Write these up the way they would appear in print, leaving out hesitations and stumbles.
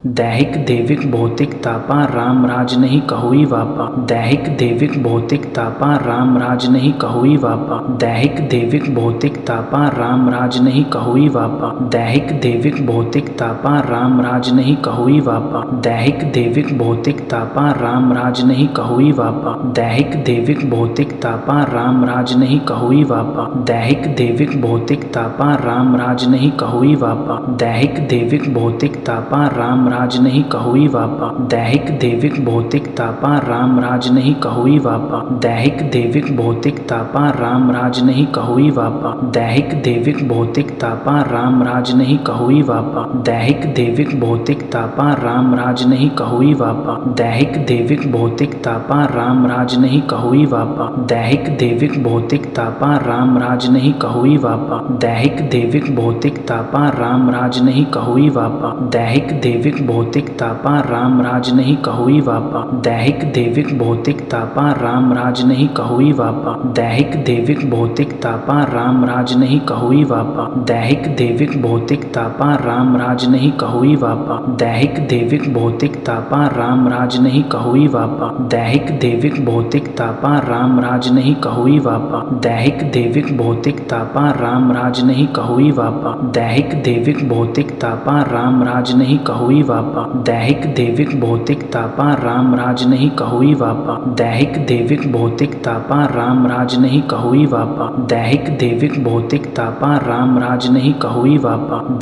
दैहिक देविक भौतिक तापा राम राज नहीं कहुई वापा। दैहिक देविक भौतिक तापा राम राज नहीं कहुई वापा। दैहिक देविक भौतिक तापा राम राज नहीं कहुई वापा। दैहिक देविक भौतिक तापा राम राज नहीं कहुई वापा। दैहिक देविक भौतिक तापा राम राज नहीं कहुई वापा। दैहिक देविक भौतिक तापा राम राज नहीं कहुई वापा। दैहिक देविक भौतिक तापा राम राज नहीं कहुई वापा। दैहिक देविक भौतिक तापा राम राज नहीं कहुई वापा। दैहिक देविक भौतिक तापा राम राज नहीं कहुई वापा। दैहिक देविक भौतिक तापा राम राज नहीं कहुई वापा। दैहिक देविक भौतिक तापा राम राज नहीं कहुई वापा। दैहिक देविक भौतिक तापा राम राज नहीं कहुई वापा। दैहिक देविक भौतिक तापा राम राज नहीं कहुई वापा। दैहिक देविक भौतिक तापा राम राज नहीं कहुई वापा। दैहिक देविक भौतिक तापा राम राज नहीं कहुई वापा। दैहिक देविक भौतिक तापा राम राज नहीं कहुई वापा। दैहिक देविक भौतिक तापा राम राज नहीं कहुई वापा। दैहिक देविक भौतिक तापा राम राज नहीं कहुई वापा। दैहिक देविक भौतिक तापा राम राज नहीं कहुई वापा। दैहिक देविक भौतिक तापा राम राज नहीं कहुई वापा। दैहिक देविक भौतिक तापा राम राज नहीं कहुई वापा। दैहिक देविक भौतिक तापा राम राज नहीं कहुई वापा। दैहिक देविक भौतिक तापा राम राज नहीं कहुई वापा। दैहिक देविक भौतिक तापा राम राज नहीं कहुई वापा। दैहिक देविक भौतिक तापा राम राज नहीं कहुई वापा। दैहिक देविक भौतिक तापा राम राज नहीं कहुई वापा। दैहिक देविक भौतिक तापा राम राज नहीं कहुई वापा। दैहिक देविक भौतिक तापा राम राज नहीं कहुई वापा। दैहिक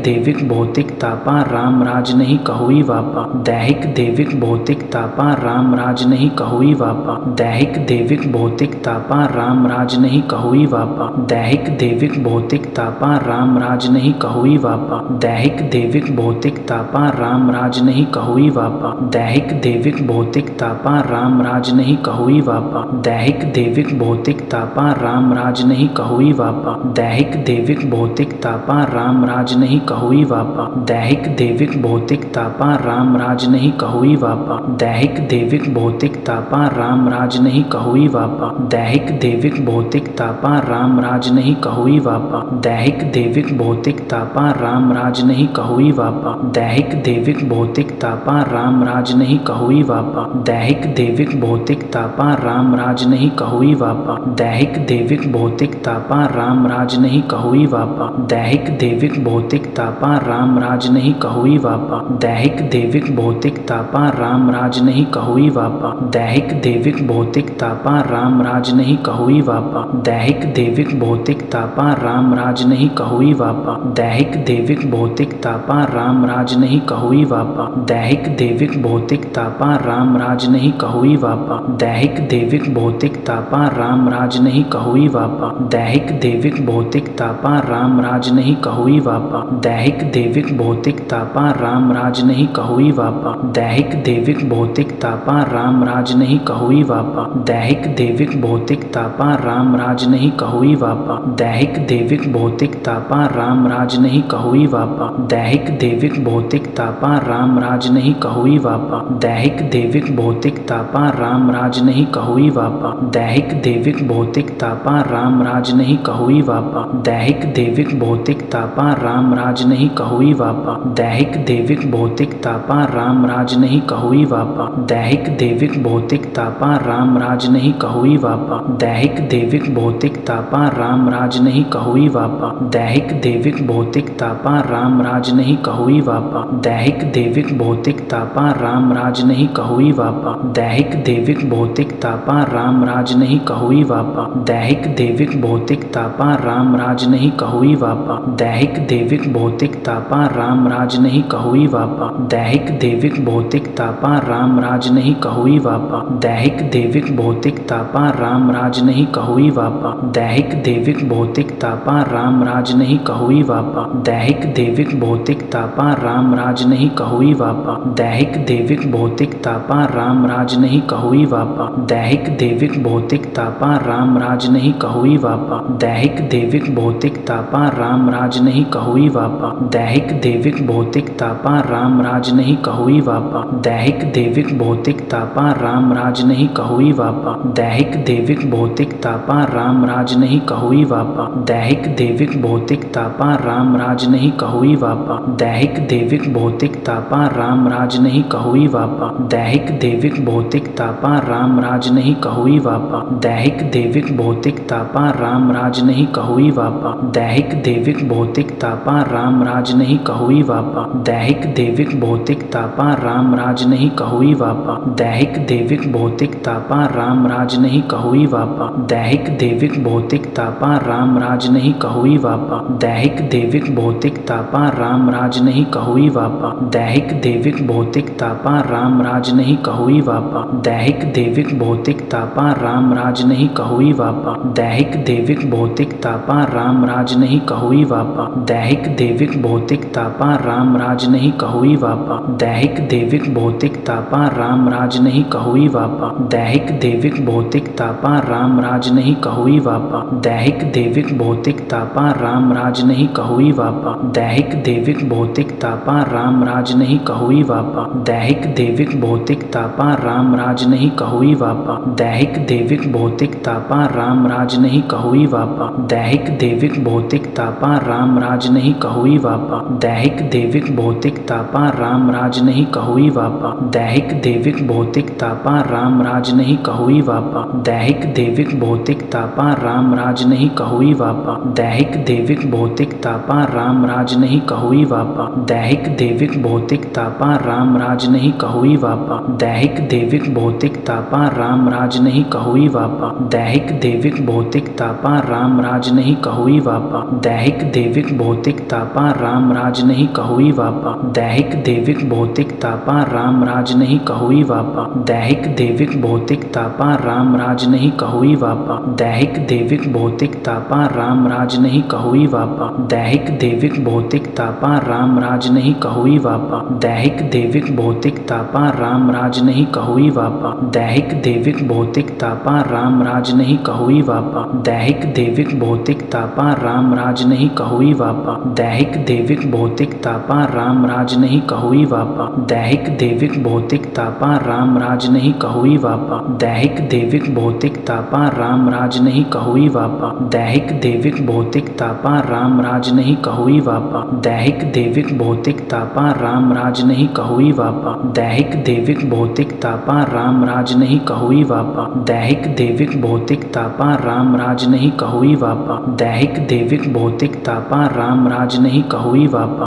देविक भौतिक तापा राम राज नहीं कहुई वापा। दैहिक देविक भौतिक तापा राम राज नहीं कहुई वापा। दैहिक देविक भौतिक तापा राम राज नहीं कहुई वापा। दैहिक देविक भौतिक तापा राम राज नहीं कहुई वापा। दैहिक देविक भौतिक तापा राम राज नहीं कहुई वापा। दैहिक देविक भौतिक तापा राम राज नहीं कहुई वापा। दैहिक देविक भौतिक तापा राम राज नहीं कहुई वापा। दैहिक देविक भौतिक तापा राम राज नहीं कहुई वापा। दैहिक देविक भौतिक तापा राम राज नहीं कहुई वापा। दैहिक देविक भौतिक तापा राम राज नहीं कहुई वापा। दैहिक देविक भौतिक तापा राम राज नहीं कहुई वापा। दैहिक देविक भौतिक तापा राम राज नहीं कहुई वापा। दैहिक देविक भौतिक तापा राम राज नहीं कहुई वापा। दैहिक देविक भौतिक तापा राम राज नहीं कहुई वापा। दैहिक देविक भौतिक तापा राम राज नहीं कहुई वापा। दैहिक देविक भौतिक तापा राम राज नहीं कहुई वापा। दैहिक देविक भौतिक तापा राम राज नहीं कहुई वापा। दैहिक देविक भौतिक तापा राम राज नहीं कहुई वापा। दैहिक देविक भौतिक तापा राम राज नहीं कहुई वापा। दैहिक देविक भौतिक तापा राम राज नहीं कहुई वापा। दैहिक देविक भौतिक तापा राम राज नहीं कहुई वापा। दैहिक देविक भौतिक तापा राम राज नहीं कहुई वापा। दैहिक देविक भौतिक तापा राम राज नहीं कहुई वापा। दैहिक देविक भौतिक तापा राम राज नहीं कहुई वापा। दैहिक देविक भौतिक तापा राम राज नहीं कहुई वापा। दैहिक देविक भौतिक तापा राम राज नहीं कहुई वापा। दैहिक देविक भौतिक तापा राम राज नहीं कहुई वापा। दैहिक देविक भौतिक तापा राम राज नहीं कहुई वापा। दैहिक देविक भौतिक तापा राम राज नहीं कहुई वापा। दैहिक देविक भौतिक तापा राम राज नहीं कहुई वापा। दैहिक देविक भौतिक तापा राम राज नहीं कहुई वापा। दैहिक देविक भौतिक तापा राम राज नहीं कहुई वापा। दैहिक देविक भौतिक तापा राम राज नहीं कहुई वापा। दैहिक देविक भौतिक तापा राम राज नहीं कहुई वापा। दैहिक देविक भौतिक तापा राम राज नहीं कहुई वापा। दैहिक देविक भौतिक तापा राम राज नहीं कहुई वापा। दैहिक देविक भौतिक तापा राम राज नहीं कहुई वापा। दैहिक देविक भौतिक तापा राम राज नहीं कहुई वापा। दैहिक देविक भौतिक तापा राम राज नहीं कहुई वापा। दैहिक देविक भौतिक तापा राम राज नहीं कहुई वापा। दैहिक देविक भौतिक तापा राम राज नहीं कहुई वापा। दैहिक देविक भौतिक तापा राम राज नहीं कहुई वापा। दैहिक देविक भौतिक तापा राम राज नहीं कहुई वापा। दैहिक देविक भौतिक तापा राम राज नहीं कहुई वापा। दैहिक देविक भौतिक तापा राम राज नहीं कहुई वापा। दैहिक देविक भौतिक तापा राम राज नहीं कहुई वापा। दैहिक देविक भौतिक तापा राम राज नहीं कहुई वापा। दैहिक देविक भौतिक तापा राम राज नहीं कहुई वापा। दैहिक देविक भौतिक तापा राम राज नहीं कहुई वापा दैहिक देविक भौतिक तापा राम राज नहीं कहुई वापा दैहिक देविक भौतिक तापा राम राज नहीं कहुई वापा दैहिक देविक भौतिक तापा राम राज नहीं कहुई वापा दैहिक देविक भौतिक तापा राम राज नहीं कहुई वापा दैहिक देविक भौतिक तापा राम राज नहीं कहुई वापा दैहिक देविक भौतिक तापा राम राज नहीं कहुई वापा दैहिक देविक भौतिक तापा राम राज नहीं कहुई वापा दैहिक देविक भौतिक तापा राम राज नहीं कहुई वापा दैहिक देविक भौतिक तापा राम राज नहीं कहुई वापा दैहिक देविक भौतिक तापा राम राज नहीं कहुई वापा दैहिक देविक भौतिक तापा राम राज नहीं कहुई वापा दैहिक देविक भौतिक तापा राम राज नहीं कहुई वापा दैहिक देविक भौतिक तापा राम राज नहीं कहुई वापा दैहिक देविक भौतिक तापा राम राज नहीं कहुई वापा दैहिक देविक भौतिक तापा राम राज नहीं कहुई वापा दैहिक देविक भौतिक तापा राम राज नहीं कहुई वापा दैहिक देविक भौतिक तापा राम राज नहीं कहुई वापा दैहिक देविक भौतिक तापा राम राज नहीं कहुई वापा दैहिक देविक भौतिक तापा राम राज नहीं कहुई वापा दैहिक देविक भौतिक तापा राम राज नहीं कहुई वापा दैहिक देविक भौतिक तापा राम राज नहीं कहुई वापा दैहिक देविक भौतिक तापा राम राज नहीं कहुई वापा दैहिक देविक भौतिक तापा राम राज नहीं कहुई वापा दैहिक देविक भौतिक तापा राम राज नहीं कहुई वापा दैहिक देविक भौतिक तापा राम राज नहीं कहुई वापा दैहिक देविक भौतिक तापा राम राज नहीं कहुई वापा दैहिक देविक भौतिक तापा राम राज नहीं कहुई वापा दैहिक देविक भौतिक तापा राम राज नहीं कहुई वापा दैहिक देविक भौतिक तापा राम राज नहीं कहुई वापा दैहिक देविक भौतिक तापा राम राज नहीं कहुई वापा दैहिक देविक भौतिक तापा राम राज नहीं कहुई वापा दैहिक देविक भौतिक तापा राम राज नहीं कहुई वापा दैहिक देविक भौतिक तापा राम राज नहीं कहुई वापा दैहिक देविक भौतिक तापा राम राज नहीं कहुई वापा दैहिक देविक भौतिक तापा राम राज नहीं कहुई वापा दैहिक देविक भौतिक तापा राम राज नहीं कहुई वापा दैहिक देविक भौतिक तापा राम राज नहीं कहुई वापा दैहिक देविक भौतिक तापा राम राज नहीं कहुई वापा दैहिक देविक भौतिक तापा राम राज नहीं कहुई वापा दैहिक देविक भौतिक तापा राम राज नहीं कहुई वापा दैहिक देविक भौतिक तापा राम राज नहीं कहुई वापा।